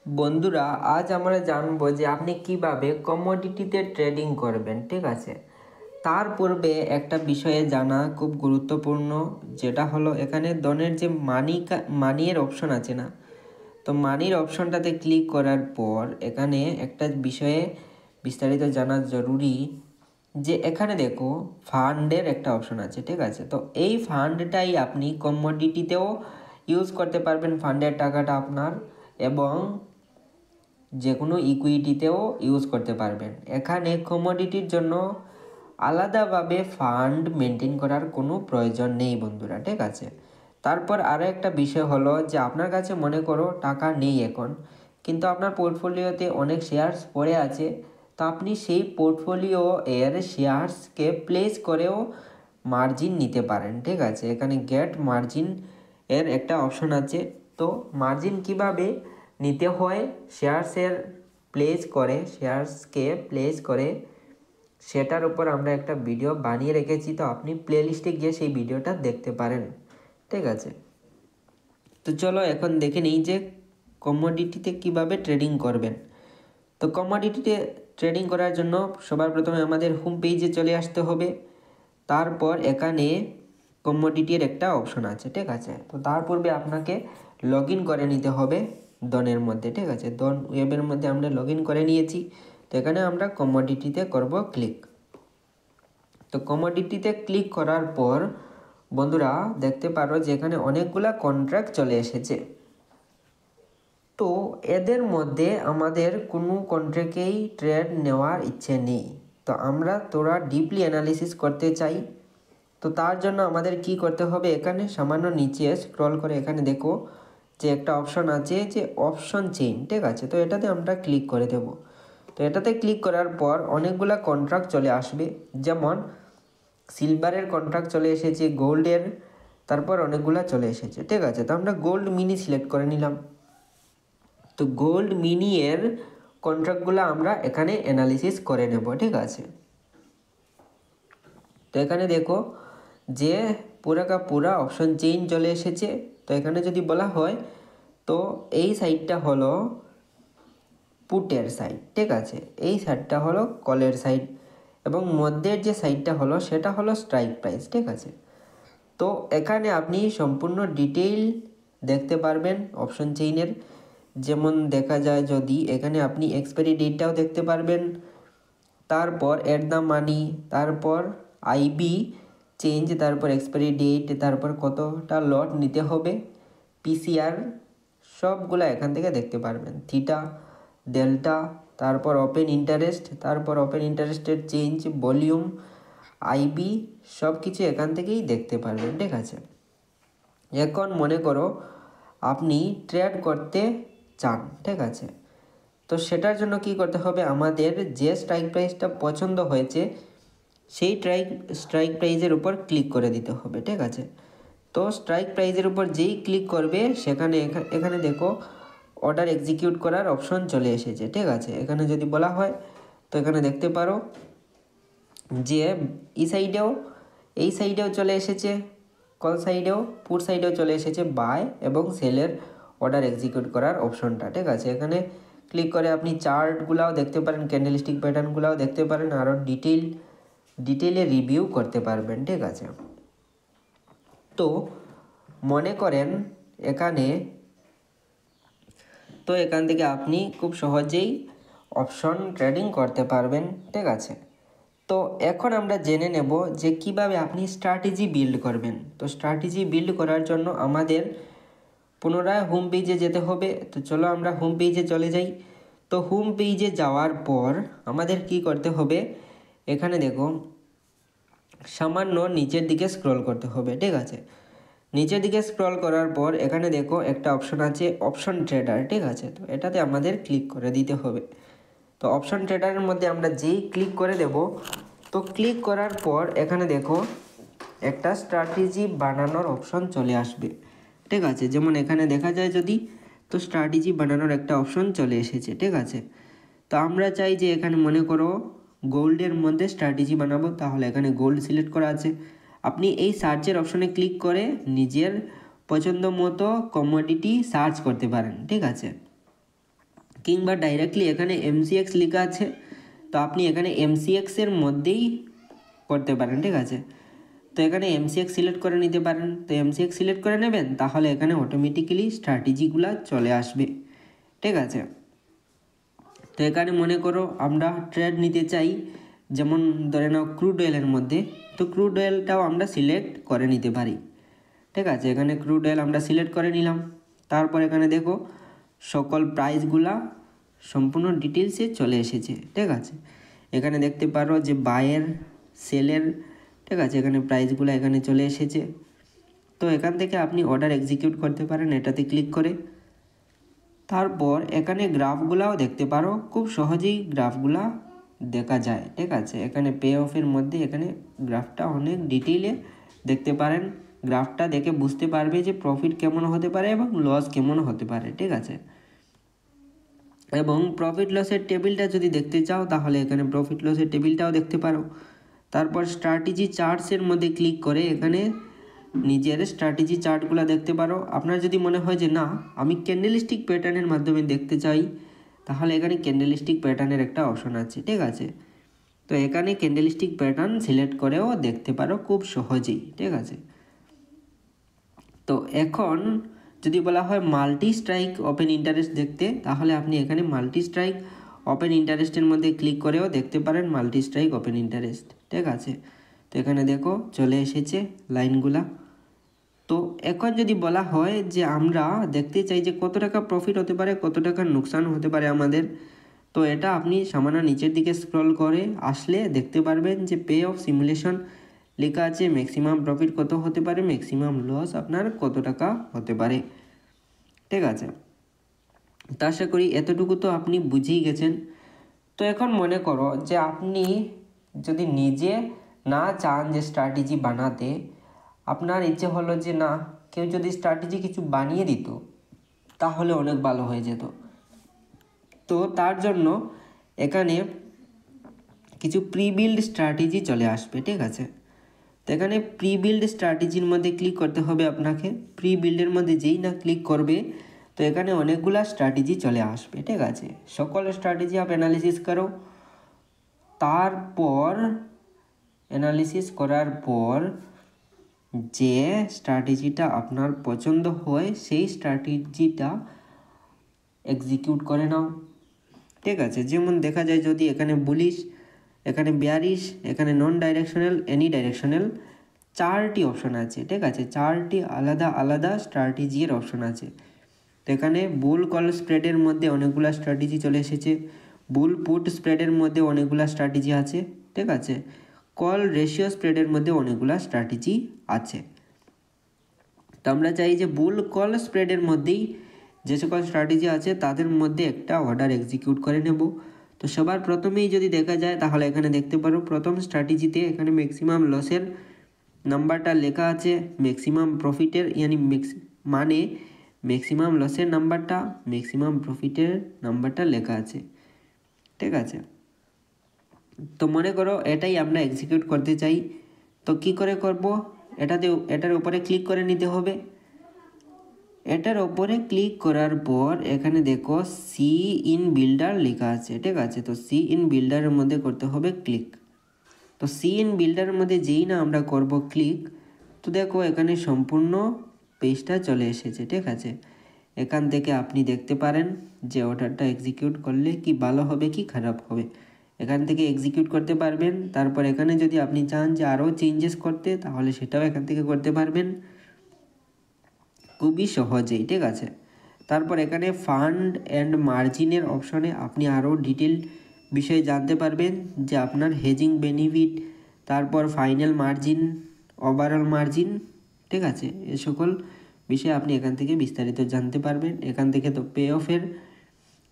বন্ধুরা, আজ আমরা জানবো যে আপনি কিভাবে কমোডিটিতে ট্রেডিং করবেন। ঠিক আছে, তার পূর্বে একটা বিষয়ে জানা খুব গুরুত্বপূর্ণ, যেটা হলো এখানে ডনের যে মানির অপশন আছে না, তো মানির অপশনটাতে ক্লিক করার পর এখানে একটা বিষয়ে বিস্তারিত জানা জরুরি, যে এখানে দেখো ফান্ডের একটা অপশন আছে। ঠিক আছে, তো এই ফান্ডটাই আপনি কমোডিটিতেও ইউজ করতে পারবেন, ফান্ডের টাকাটা আপনার, এবং যে কোনো ইকুইটিতেও ইউজ করতে পারবেন। এখানে কমোডিটির জন্য আলাদাভাবে ফান্ড মেনটেন করার কোনো প্রয়োজন নেই বন্ধুরা। ঠিক আছে, তারপর আরও একটা বিষয় হলো যে আপনার কাছে মনে করো টাকা নেই এখন, কিন্তু আপনার পোর্টফোলিওতে অনেক শেয়ার্স পড়ে আছে, তো আপনি সেই পোর্টফোলিও এর শেয়ার্সকে প্লেস করেও মার্জিন নিতে পারেন। ঠিক আছে, এখানে গেট মার্জিন এর একটা অপশন আছে। তো মার্জিন কিভাবে নিতে হয় শেয়ার্সকে প্লেস করে সেটার উপর আমরা একটা ভিডিও বানিয়ে রেখেছি, তো আপনি প্লেলিস্টে গিয়ে সেই ভিডিওটা দেখতে পারেন। ঠিক আছে, তো চলো এখন দেখে নিই যে কমোডিটিতে কিভাবে ট্রেডিং করবেন। তো কমোডিটিতে ট্রেডিং করার জন্য সবার প্রথমে আমাদের হোম পেজে চলে আসতে হবে। তারপর এখানে কমোডিটির একটা অপশন আছে। ঠিক আছে, তো তার পূর্বে আপনাকে লগ ইন করে নিতে হবে ডনের মধ্যে। ঠিক আছে, ডন ওয়েবের মধ্যে আমরা লগ ইন করে নিয়েছি। তো এখানে আমরা কমোডিটিতে করব ক্লিক। তো কমোডিটিতে ক্লিক করার পর বন্ধুরা দেখতে পারো যে এখানে অনেকগুলা কন্ট্রাক্ট চলে এসেছে। তো এদের মধ্যে আমাদের কোনো কন্ট্রাক্টেই ট্রেড নেওয়ার ইচ্ছে নেই, তো আমরা তোরা ডিপলি অ্যানালিসিস করতে চাই। তো তার জন্য আমাদের কি করতে হবে, এখানে সামান্য নিচে স্ক্রল করে এখানে দেখো যে একটা অপশন আছে যে অপশন চেইন। ঠিক আছে, তো এটাতে আমরা ক্লিক করে দেব। তো এটাতে ক্লিক করার পর অনেকগুলা কন্ট্রাক্ট চলে আসবে, যেমন সিলভারের কন্ট্রাক্ট চলে এসেছে, গোল্ডের, তারপর অনেকগুলা চলে এসেছে। ঠিক আছে, তো আমরা গোল্ড মিনি সিলেক্ট করে নিলাম। তো গোল্ড মিনি এর কন্ট্রাক্টগুলো আমরা এখানে অ্যানালিসিস করে নেব। ঠিক আছে, তো এখানে দেখো যে পুরা কা পুরা অপশন চেইন চলে এসেছে। তো এখানে যদি বলা হয়, তো এই সাইডটা হলো পুটের সাইড। ঠিক আছে, এই সাইডটা হলো কলের সাইড, এবং মধ্যের যে সাইডটা হলো সেটা হলো স্ট্রাইক প্রাইস। ঠিক আছে, তো এখানে আপনি সম্পূর্ণ ডিটেইল দেখতে পারবেন অপশন চেইনের। যেমন দেখা যায় যদি এখানে আপনি এক্সপায়ারি ডেটটাও দেখতে পারবেন, তারপর এট দ্য মানি, তারপর আইবি চেঞ্জ, তারপর এক্সপায়ারি ডেট, তারপর কতটা লট নিতে হবে, পিসিআর, সবগুলো এখান থেকে দেখতে পারবেন। থিটা, ডেল্টা, তারপর ওপেন ইন্টারেস্ট, তারপর ওপেন ইন্টারেস্টের চেঞ্জ, ভলিউম, আইবি, সব কিছু এখান থেকেই দেখতে পারবেন। ঠিক আছে, এখন মনে করো আপনি ট্রেড করতে চান। ঠিক আছে, তো সেটার জন্য কি করতে হবে, আমাদের যে স্ট্রাইক প্রাইসটা পছন্দ হয়েছে সেই স্ট্রাইক প্রাইজের উপর ক্লিক করে দিতে হবে। ঠিক আছে, তো স্ট্রাইক প্রাইজের উপর যেই ক্লিক করবে সেখানে এখানে দেখো অর্ডার এক্সিকিউট করার অপশন চলে এসেছে। ঠিক আছে, এখানে যদি বলা হয়, তো এখানে দেখতে পারো যে এই সাইডেও চলে এসেছে, কল সাইডেও, পুট সাইডেও চলে এসেছে বাই এবং সেলের অর্ডার এক্সিকিউট করার অপশনটা। ঠিক আছে, এখানে ক্লিক করে আপনি চার্টগুলাও দেখতে পারেন, ক্যান্ডেলস্টিক প্যাটার্নগুলাও দেখতে পারেন, আরও ডিটেইলে রিভিউ করতে পারবেন। ঠিক আছে, তো মনে করেন এখানে, তো এখান থেকে আপনি খুব সহজেই অপশন ট্রেডিং করতে পারবেন। ঠিক আছে, তো এখন আমরা জেনে নেব যে কিভাবে আপনি স্ট্র্যাটেজি বিল্ড করবেন। তো স্ট্র্যাটেজি বিল্ড করার জন্য আমাদের পুনরায় হোম পেজে যেতে হবে। তো চলো আমরা হোম পেজে চলে যাই। তো হোম পেজে যাওয়ার পর আমাদের কি করতে হবে, এখানে দেখো সামান্য নিচের দিকে স্ক্রল করতে হবে। ঠিক আছে, নিচের দিকে স্ক্রল করার পর এখানে দেখো একটা অপশন আছে অপশন ট্রেডার। ঠিক আছে, তো এটাতে আমাদের ক্লিক করে দিতে হবে। তো অপশন ট্রেডারের মধ্যে আমরা যেই ক্লিক করে দেব, তো ক্লিক করার পর এখানে দেখো একটা স্ট্র্যাটেজি বানানোর অপশন চলে আসবে। ঠিক আছে, যেমন এখানে দেখা যায় যদি, তো স্ট্র্যাটেজি বানানোর একটা অপশন চলে এসেছে। ঠিক আছে, তো আমরা চাই যে এখানে মনে করো গোল্ডের মধ্যে স্ট্র্যাটেজি বানাবো, তাহলে এখানে গোল্ড সিলেক্ট করা আছে। আপনি এই সার্চের অপশনে ক্লিক করে নিজের পছন্দ মতো কমোডিটি সার্চ করতে পারেন। ঠিক আছে, কিংবা ডাইরেক্টলি এখানে এমসিএক্স লেখা আছে, তো আপনি এখানে এমসিএক্সের মধ্যেই করতে পারেন, ঠিক আছে। তো এখানে এমসিএক্স সিলেক্ট করে নিতে পারেন। তো এমসিএক্স সিলেক্ট করে নেবেন, তাহলে এখানে অটোমেটিক্যালি স্ট্র্যাটেজিগুলো চলে আসবে, ঠিক আছে। তো এখানে মনে করো আমরা ট্রেড নিতে চাই, যেমন ধরে নাও ক্রুড অয়েলের মধ্যে, তো ক্রুড অয়েলটাও আমরা সিলেক্ট করে নিতে পারি, ঠিক আছে। এখানে ক্রুড অয়েল আমরা সিলেক্ট করে নিলাম। তারপর এখানে দেখো সকল প্রাইসগুলা সম্পূর্ণ ডিটেলসে চলে এসেছে, ঠিক আছে। এখানে দেখতে পারো যে বায়ের, সেলের, ঠিক আছে, এখানে প্রাইসগুলো এখানে চলে এসেছে। তো এখান থেকে আপনি অর্ডার এক্সিকিউট করতে পারেন এটাতে ক্লিক করে। তারপর এখানে গ্রাফগুলাও দেখতে পারো, খুব সহজেই গ্রাফগুলা দেখা যায়, ঠিক আছে। এখানে পে অফের মধ্যে এখানে গ্রাফটা অনেক ডিটেইলে দেখতে পারেন। গ্রাফটা দেখে বুঝতে পারবে যে প্রফিট কেমন হতে পারে এবং লস কেমন হতে পারে, ঠিক আছে। এবং প্রফিট লসের টেবিলটা যদি দেখতে চাও তাহলে এখানে প্রফিট লসের টেবিলটাও দেখতে পারো। তারপর স্ট্র্যাটেজি চার্টসের মধ্যে ক্লিক করে এখানে নিজের স্ট্র্যাটেজি চার্টগুলো দেখতে পারো। আপনার যদি মনে হয় যে না আমি ক্যান্ডেলস্টিক প্যাটার্নের মাধ্যমে দেখতে চাই, তাহলে এখানে ক্যান্ডেলস্টিক প্যাটার্নের একটা অপশন আছে, ঠিক আছে। তো এখানে ক্যান্ডেলস্টিক প্যাটার্ন সিলেক্ট করেও দেখতে পারো খুব সহজেই, ঠিক আছে। তো এখন যদি বলা হয় মাল্টি স্ট্রাইক ওপেন ইন্টারেস্ট দেখতে, তাহলে আপনি এখানে মাল্টি স্ট্রাইক ওপেন ইন্টারেস্টের মধ্যে ক্লিক করেও দেখতে পারেন মাল্টি স্ট্রাইক ওপেন ইন্টারেস্ট, ঠিক আছে। তো এখানে দেখো চলে এসেছে লাইনগুলা। তো এখন যদি বলা হয় যে আমরা দেখতে চাই যে কত টাকা প্রফিট হতে পারে, কত টাকা নুকসান হতে পারে আমাদের, তো এটা আপনি সামান্য নিচের দিকে স্ক্রল করে আসলে দেখতে পারবেন যে পে অফ সিমুলেশন লেখা আছে। ম্যাক্সিমাম প্রফিট কত হতে পারে, ম্যাক্সিমাম লস আপনার কত টাকা হতে পারে, ঠিক আছে। তা আশা করি এতটুকু তো আপনি বুঝেই গেছেন। তো এখন মনে করো যে আপনি যদি নিজে না চান যে স্ট্র্যাটেজি বানাতে, আপনার ইচ্ছে হলো যে না কেউ যদি স্ট্র্যাটেজি কিছু বানিয়ে দিত তাহলে অনেক ভালো হয়ে যেত। তো তার জন্য এখানে কিছু প্রি বিল্ড স্ট্র্যাটেজি চলে আসবে, ঠিক আছে। তো এখানে প্রি বিল্ড স্ট্র্যাটেজির মধ্যে ক্লিক করতে হবে আপনাকে। প্রি বিল্ডের মধ্যে যেই না ক্লিক করবে তো এখানে অনেকগুলা স্ট্র্যাটেজি চলে আসবে, ঠিক আছে। সকল স্ট্র্যাটেজি আপ অ্যানালিসিস করো। তারপর অ্যানালিসিস করার পর যে স্ট্র্যাটেজিটা আপনার পছন্দ হয় সেই স্ট্র্যাটেজিটা এক্সিকিউট করে নাও, ঠিক আছে। যেমন দেখা যায় যদি এখানে বুলিশ, এখানে বেয়ারিশ, এখানে নন ডাইরেকশনাল, এনি ডাইরেকশনাল, 4টি অপশন আছে, ঠিক আছে। 4টি আলাদা আলাদা স্ট্র্যাটেজির অপশন আছে। তো এখানে বুল কল স্প্রেডের মধ্যে অনেকগুলো স্ট্র্যাটেজি চলে এসেছে। বুল পুট স্প্রেডের মধ্যে অনেকগুলো স্ট্র্যাটেজি আছে, ঠিক আছে। কল রেশিও স্প্রেডের মধ্যে অনেকগুলো স্ট্র্যাটেজি আছে। তো আমরা চাই যে বুল কল স্প্রেডের মধ্যেই যে সকল স্ট্র্যাটেজি আছে তাদের মধ্যে একটা অর্ডার এক্সিকিউট করে নেব। তো সবার প্রথমেই যদি দেখা যায় তাহলে এখানে দেখতে পারো প্রথম স্ট্র্যাটেজিতে এখানে ম্যাক্সিমাম লসের নাম্বারটা লেখা আছে, ম্যাক্সিমাম প্রফিটের মানে ম্যাক্সিমাম লসের নাম্বারটা, ম্যাক্সিমাম প্রফিটের নাম্বারটা লেখা আছে, ঠিক আছে। তো মনে করো এটাই আমরা এক্সিকিউট করতে চাই। তো কি করে করব, এটার উপরে ক্লিক করে নিতে হবে। এটার উপরে ক্লিক করার পর এখানে দেখো সি ইন বিল্ডার লেখা আছে, ঠিক আছে। তো সি ইন বিল্ডারের মধ্যে করতে হবে ক্লিক। তো সি ইন বিল্ডারের মধ্যে যেই না আমরা করব ক্লিক, তো দেখো এখানে সম্পূর্ণ পেজটা চলে এসেছে, ঠিক আছে। এখান থেকে আপনি দেখতে পারেন যে অর্ডারটা এক্সিকিউট করলে কি ভালো হবে কি খারাপ হবে, এখান থেকে এক্সিকিউট করতে পারবেন। তারপর এখানে যদি আপনি চান যে আরও চেঞ্জেস করতে তাহলে সেটাও এখান থেকে করতে পারবেন খুবই সহজেই, ঠিক আছে। তারপর এখানে ফান্ড অ্যান্ড মার্জিনের অপশনে আপনি আরও ডিটেল বিষয়ে জানতে পারবেন যে আপনার হেজিং বেনিফিট, তারপর ফাইনাল মার্জিন, ওভারঅল মার্জিন, ঠিক আছে। এ সকল বিষয়ে আপনি এখান থেকে বিস্তারিত জানতে পারবেন। এখান থেকে তো পে অফের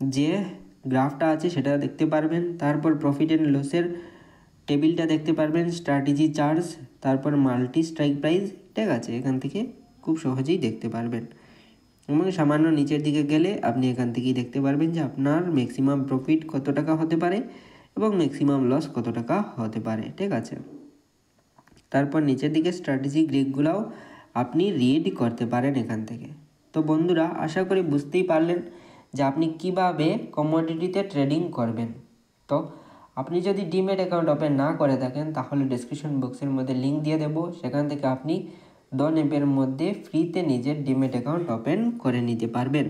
যে গ্রাফটা আছে সেটা দেখতে পারবেন। তারপর প্রফিট অ্যান্ড লসের টেবিলটা দেখতে পারবেন, স্ট্র্যাটেজি চার্জ, তারপর মাল্টি স্ট্রাইক প্রাইস, ঠিক আছে। এখান থেকে খুব সহজেই দেখতে পারবেন এবং সামান্য নিচের দিকে গেলে আপনি এখান থেকেই দেখতে পারবেন যে আপনার ম্যাক্সিমাম প্রফিট কত টাকা হতে পারে এবং ম্যাক্সিমাম লস কত টাকা হতে পারে, ঠিক আছে। তারপর নিচের দিকে স্ট্র্যাটেজি গ্রিকগুলাও আপনি রিড করতে পারেন এখান থেকে। তো বন্ধুরা আশা করি বুঝতেই পারলেন যে আপনি কিভাবে কমোডিটিতে ট্রেডিং করবেন। তো আপনি যদি ডিম্যাট অ্যাকাউন্ট ওপেন না করে থাকেন তাহলে ডেসক্রিপশন বক্সের মধ্যে লিঙ্ক দিয়ে দেবো, সেখান থেকে আপনি 10 অ্যাপের মধ্যে ফ্রিতে নিজের ডিম্যাট অ্যাকাউন্ট ওপেন করে নিতে পারবেন।